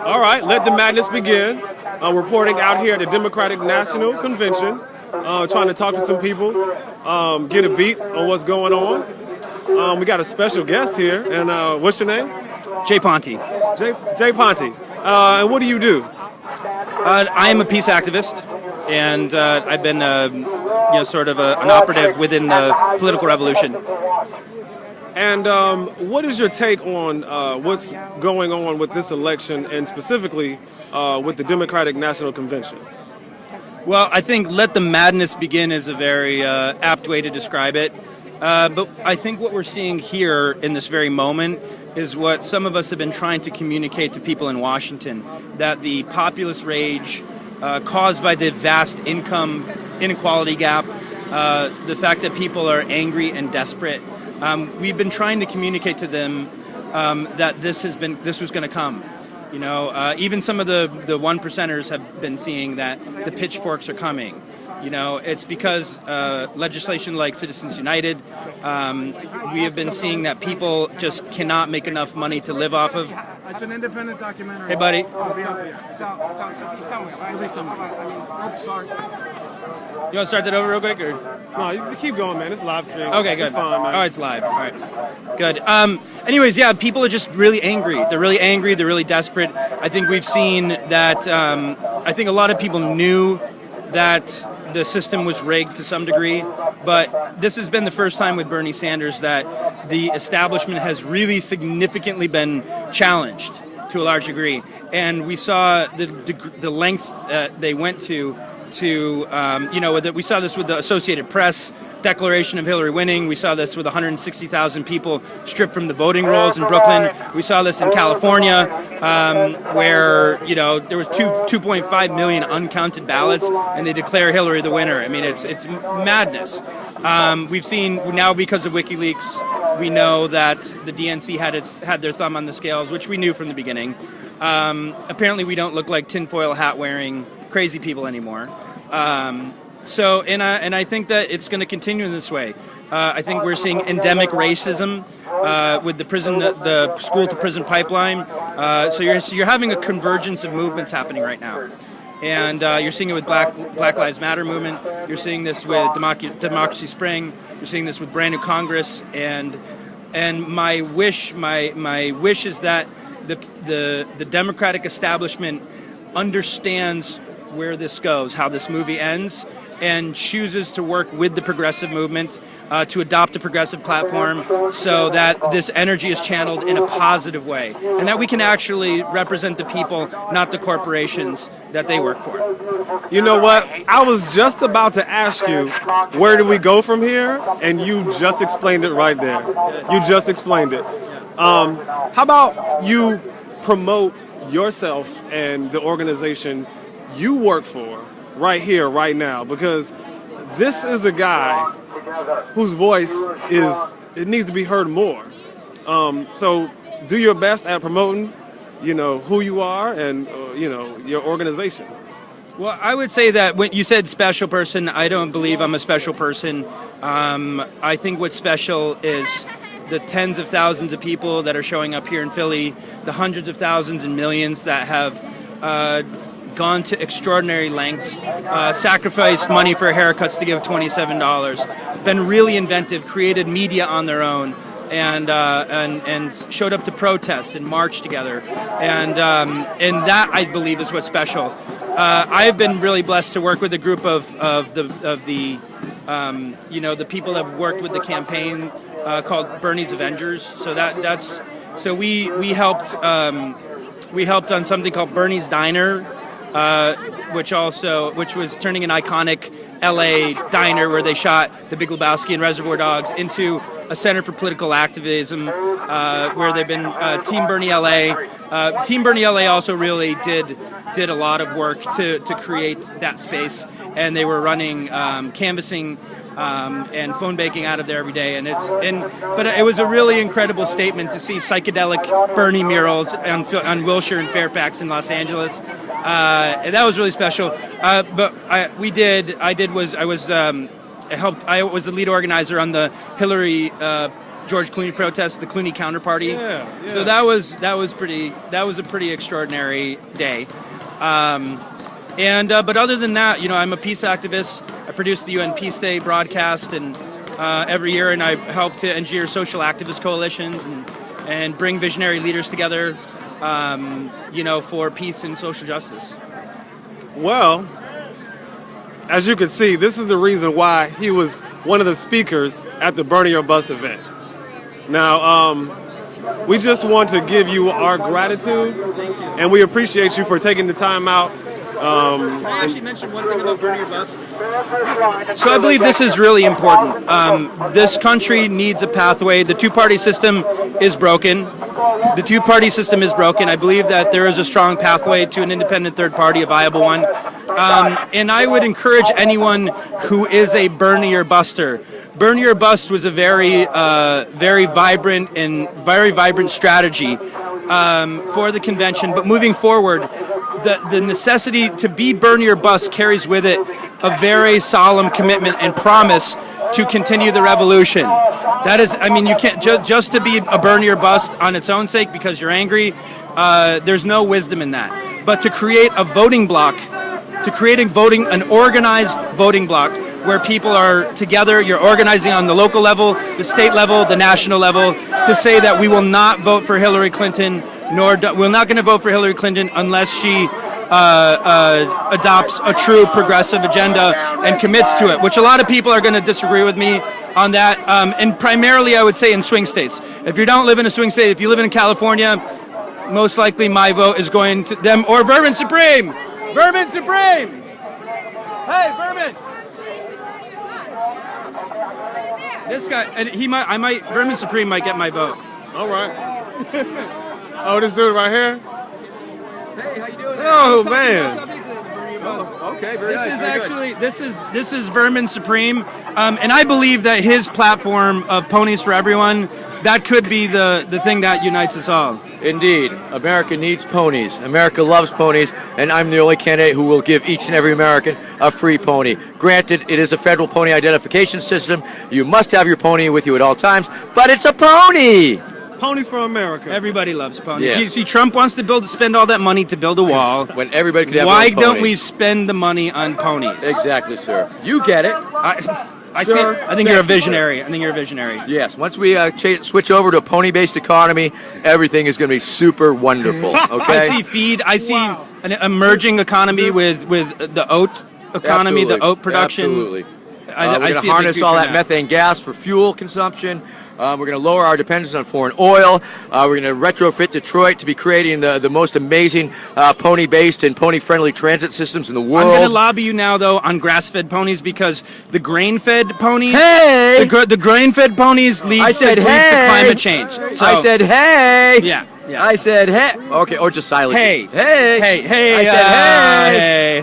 All right, let the madness begin. Reporting out here at the Democratic National Convention, trying to talk to some people, get a beat on what's going on. We got a special guest here, and what's your name? Jay Ponti. Jay Ponti. And what do you do? I am a peace activist, and I've been, sort of an operative within the political revolution. And what is your take on what's going on with this election, and specifically with the Democratic National Convention? Well, I think "let the madness begin" is a very apt way to describe it. But I think what we're seeing here in this very moment is what some of us have been trying to communicate to people in Washington, that the populist rage caused by the vast income inequality gap, the fact that people are angry and desperate, we've been trying to communicate to them that this was going to come. Even some of the one percenters have been seeing that the pitchforks are coming. It's because legislation like Citizens United, we have been seeing that people just cannot make enough money to live off of. It's an independent documentary. Hey, buddy. Sorry. You want to start that over real quick? Or? No, you keep going, man. It's live stream. Okay, good. It's fine, man. All right, it's live. All right, good. Anyways, yeah, people are just really angry. They're really angry. They're really desperate. I think we've seen that. I think a lot of people knew that the system was rigged to some degree, but this has been the first time with Bernie Sanders that the establishment has really significantly been challenged to a large degree, and we saw the lengths that they went to we saw this with the Associated Press declaration of Hillary winning. We saw this with 160,000 people stripped from the voting rolls in Brooklyn. We saw this in California, where there was 2.5 million uncounted ballots, and they declare Hillary the winner. I mean, it's madness. We've seen now, because of WikiLeaks, we know that the DNC had their thumb on the scales, which we knew from the beginning. Apparently, we don't look like tinfoil hat wearing crazy people anymore. And I think that it's going to continue in this way. I think we're seeing endemic racism with the school to prison pipeline. So you're having a convergence of movements happening right now, and you're seeing it with Black Lives Matter movement. You're seeing this with Democracy Spring. You're seeing this with Brand New Congress. And my wish is that the Democratic establishment understands where this goes, how this movie ends, and chooses to work with the progressive movement to adopt a progressive platform so that this energy is channeled in a positive way, and that we can actually represent the people, not the corporations that they work for. You know what? I was just about to ask you, where do we go from here? And you just explained it right there. You just explained it. How about you promote yourself and the organization you work for right here, right now, because this is a guy whose voice needs to be heard more. So do your best at promoting, who you are and, your organization. Well, I would say that when you said special person, I don't believe I'm a special person. I think what's special is the tens of thousands of people that are showing up here in Philly, the hundreds of thousands and millions that have gone to extraordinary lengths, sacrificed money for haircuts to give $27, been really inventive, created media on their own, and showed up to protest and march together, and that, I believe, is what's special. I've been really blessed to work with a group of the people that have worked with the campaign called Bernie's Avengers. So we helped on something called Bernie's Diner, which was turning an iconic LA diner where they shot The Big Lebowski and Reservoir Dogs into a center for political activism, where they've been Team Bernie LA. Team Bernie LA also really did a lot of work to create that space, and they were running canvassing and phone baking out of there every day, but it was a really incredible statement to see psychedelic Bernie murals on Wilshire and Fairfax in Los Angeles. And that was really special. But I was the lead organizer on the Hillary George Clooney protest, the Clooney Counterparty. Yeah. So that was a pretty extraordinary day. But other than that, I'm a peace activist. I produce the UN Peace Day broadcast and every year, and I help to engineer social activist coalitions and bring visionary leaders together, for peace and social justice. Well, as you can see, this is the reason why he was one of the speakers at the Burn Your Bus event. Now, we just want to give you our gratitude, and we appreciate you for taking the time out. Can I actually mention one thing about Burn Your Bus? So I believe this is really important. This country needs a pathway. The two-party system is broken. I believe that there is a strong pathway to an independent third party, a viable one. And I would encourage anyone who is a Burn Your Buster. Burn Your Bust was a very vibrant strategy for the convention. But moving forward, the necessity to be Burn Your Bust carries with it a very solemn commitment and promise to continue the revolution. That is, you can't just to be a Burn Your Bust on its own sake because you're angry. There's no wisdom in that. But to create a voting bloc, an organized voting bloc where people are together, you're organizing on the local level, the state level, the national level, to say that we will not vote for Hillary Clinton, we're not going to vote for Hillary Clinton unless she adopts a true progressive agenda and commits to it, which a lot of people are going to disagree with me on that. And primarily, I would say in swing states. If you don't live in a swing state, if you live in California, most likely my vote is going to them or Vermin Supreme. Vermin Supreme! Hey, Vermin! This guy, and Vermin Supreme might get my vote. All right. Oh, this dude right here? Hey, how you doing? Oh, man. Okay, very nice. This is Vermin Supreme, and I believe that his platform of Ponies for Everyone, that could be the thing that unites us all. Indeed. America needs ponies. America loves ponies, and I'm the only candidate who will give each and every American a free pony. Granted, it is a federal pony identification system. You must have your pony with you at all times, but it's a pony! Ponies for America. Everybody loves ponies. Yes. You see, Trump wants to spend all that money to build a wall. When everybody could have Why their own pony. don't we spend the money on ponies? Exactly, sir. You get it. I think you're a visionary. Yes. Once we switch over to a pony-based economy, everything is going to be super wonderful. Okay. I see an emerging economy with the oat economy, Absolutely. the oat production. Absolutely. I we're going see to a harness big all future that in that. methane gas for fuel consumption. We're going to lower our dependence on foreign oil. We're going to retrofit Detroit to be creating the most amazing pony-based and pony-friendly transit systems in the world. I'm going to lobby you now, though, on grass-fed ponies because the grain-fed ponies, Hey! the grain-fed ponies leads to climate change. So, I said, hey! Yeah. I said, hey! Okay, or just silently. Hey. Hey! Hey. I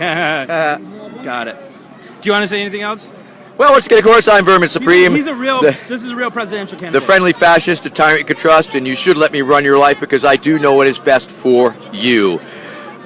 said, hey. Got it. Do you want to say anything else? Well, let's get, of course, I'm Vermin Supreme. This is a real presidential candidate. The friendly fascist, a tyrant you can trust, and you should let me run your life because I do know what is best for you.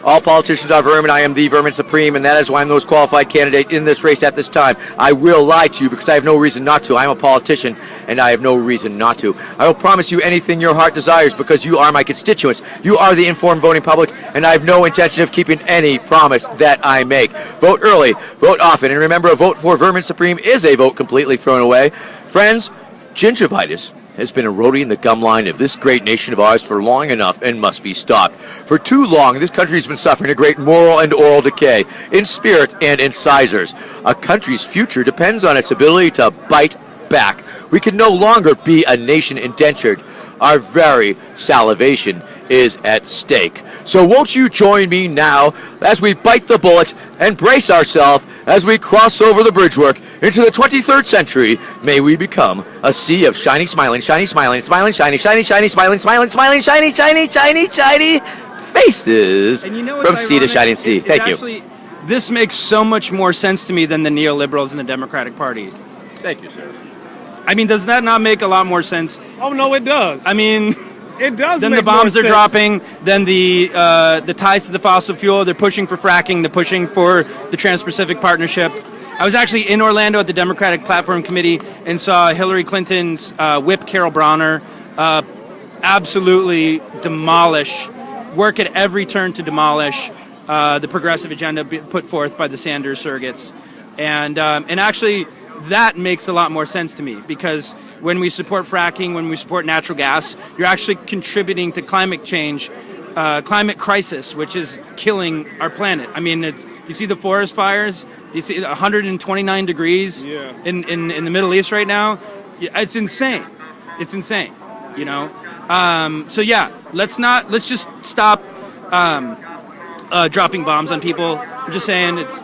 All politicians are vermin. I am the Vermin Supreme, and that is why I'm the most qualified candidate in this race at this time. I will lie to you because I have no reason not to. I'm a politician, and I have no reason not to. I will promise you anything your heart desires because you are my constituents. You are the informed voting public, and I have no intention of keeping any promise that I make. Vote early, vote often, and remember, a vote for Vermin Supreme is a vote completely thrown away. Friends, gingivitis has been eroding the gum line of this great nation of ours for long enough and must be stopped. For too long, this country has been suffering a great moral and oral decay, in spirit and in incisors. A country's future depends on its ability to bite back. We can no longer be a nation indentured. Our very salivation is at stake. So won't you join me now as we bite the bullet and brace ourselves as we cross over the bridgework into the 23rd century. May we become a sea of shiny, smiling, shiny, smiling, smiling, shiny, shiny, shiny, smiling, smiling, smiling, shiny, shiny, shiny, shiny faces from sea to shining sea. Thank you. This makes so much more sense to me than the neoliberals in the Democratic Party. Thank you, sir. I mean, does that not make a lot more sense? Oh, no, it does. I mean, it does. Then the bombs are dropping. Then the ties to the fossil fuel. They're pushing for fracking. They're pushing for the Trans-Pacific Partnership. I was actually in Orlando at the Democratic Platform Committee and saw Hillary Clinton's whip Carol Browner absolutely demolish, work at every turn to demolish the progressive agenda put forth by the Sanders surrogates. And actually, that makes a lot more sense to me, because when we support fracking, when we support natural gas, you're actually contributing to climate change, climate crisis, which is killing our planet. I mean, you see the forest fires, you see 129 degrees in the Middle East right now. It's insane. It's insane, you know? So yeah, let's just stop dropping bombs on people. I'm just saying it's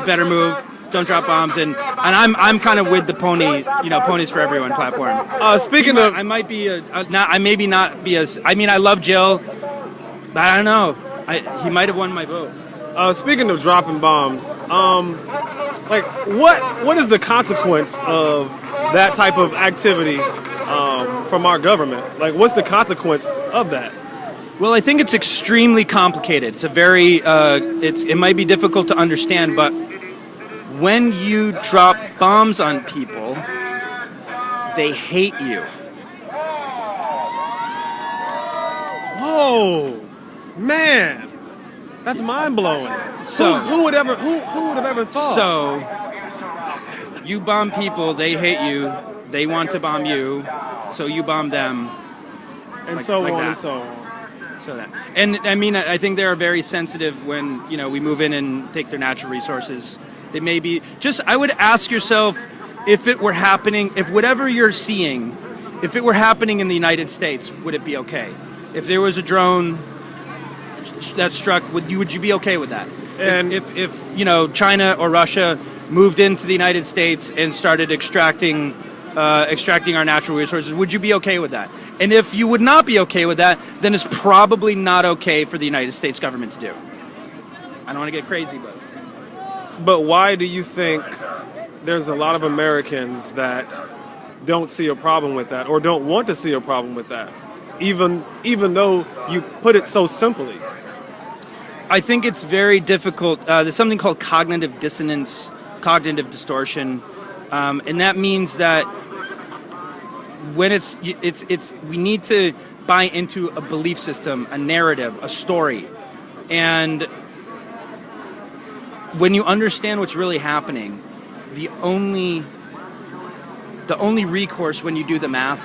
a better move. Don't drop bombs, and I'm kind of with the Ponies for Everyone platform. Speaking of, I might be I maybe not be as. I mean, I love Jill, but I don't know. He might have won my vote. Speaking of dropping bombs, like what is the consequence of that type of activity from our government? Like, what's the consequence of that? Well, I think it's extremely complicated. It's a very it might be difficult to understand, but when you drop bombs on people, they hate you. Oh, man, that's mind blowing. So who would have ever thought? So you bomb people, they hate you. They want to bomb you, so you bomb them, and like, so like on that. and so on. So that, and I mean, I think they are very sensitive when we move in and take their natural resources. They may be just. I would ask yourself, if it were happening, if whatever you're seeing, if it were happening in the United States, would it be okay? If there was a drone that struck, would you be okay with that? And if China or Russia moved into the United States and started extracting our natural resources, would you be okay with that? And if you would not be okay with that, then it's probably not okay for the United States government to do. I don't want to get crazy, But why do you think there's a lot of Americans that don't see a problem with that, or don't want to see a problem with that, even though you put it so simply? I think it's very difficult. There's something called cognitive dissonance, cognitive distortion, and that means that when we need to buy into a belief system, a narrative, a story, and when you understand what's really happening, the only recourse when you do the math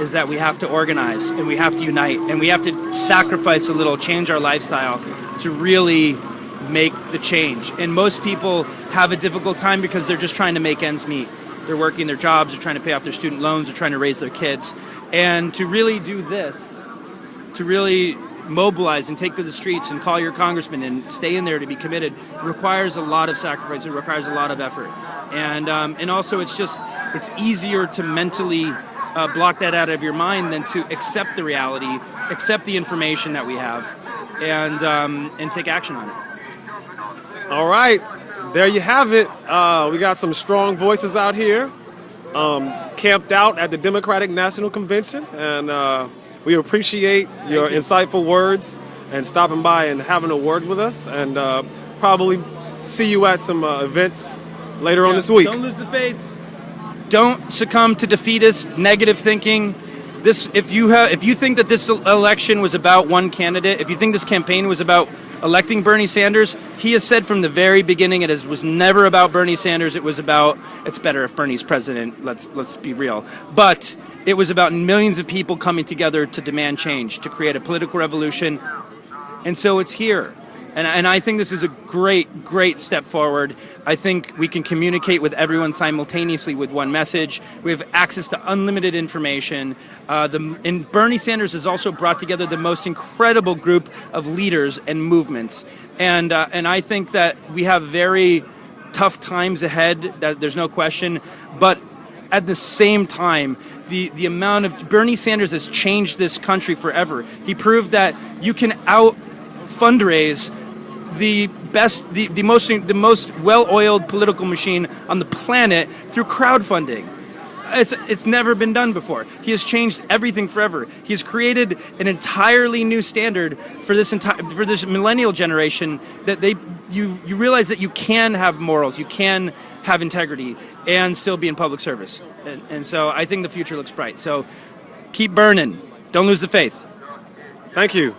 is that we have to organize and we have to unite and we have to sacrifice a little, change our lifestyle to really make the change. And most people have a difficult time because they're just trying to make ends meet. They're working their jobs, they're trying to pay off their student loans, they're trying to raise their kids. And to really do this, to really mobilize and take to the streets and call your congressman and stay in there to be committed, requires a lot of sacrifice. It requires a lot of effort. And also it's easier to mentally block that out of your mind than to accept the reality, accept the information that we have, and take action on it. All right, there you have it. We got some strong voices out here, camped out at the Democratic National Convention, and we appreciate your insightful words and stopping by and having a word with us, and probably see you at some events later on this week. Don't lose the faith. Don't succumb to defeatist, negative thinking. If you think that this election was about one candidate, if you think this campaign was about electing Bernie Sanders, he has said from the very beginning it was never about Bernie Sanders. It was about, it's better if Bernie's president, let's be real. But it was about millions of people coming together to demand change, to create a political revolution. And so it's here. And I think this is a great, great step forward. I think we can communicate with everyone simultaneously with one message. We have access to unlimited information. And Bernie Sanders has also brought together the most incredible group of leaders and movements. And I think that we have very tough times ahead, that there's no question. But at the same time, the amount of Bernie Sanders has changed this country forever. He proved that you can fundraise the most well-oiled political machine on the planet through crowdfunding. it's never been done before. He has changed everything forever. He has created an entirely new standard for this millennial generation that you realize that you can have morals, you can have integrity, and still be in public service. And so I think the future looks bright. So keep burning. Don't lose the faith. Thank you.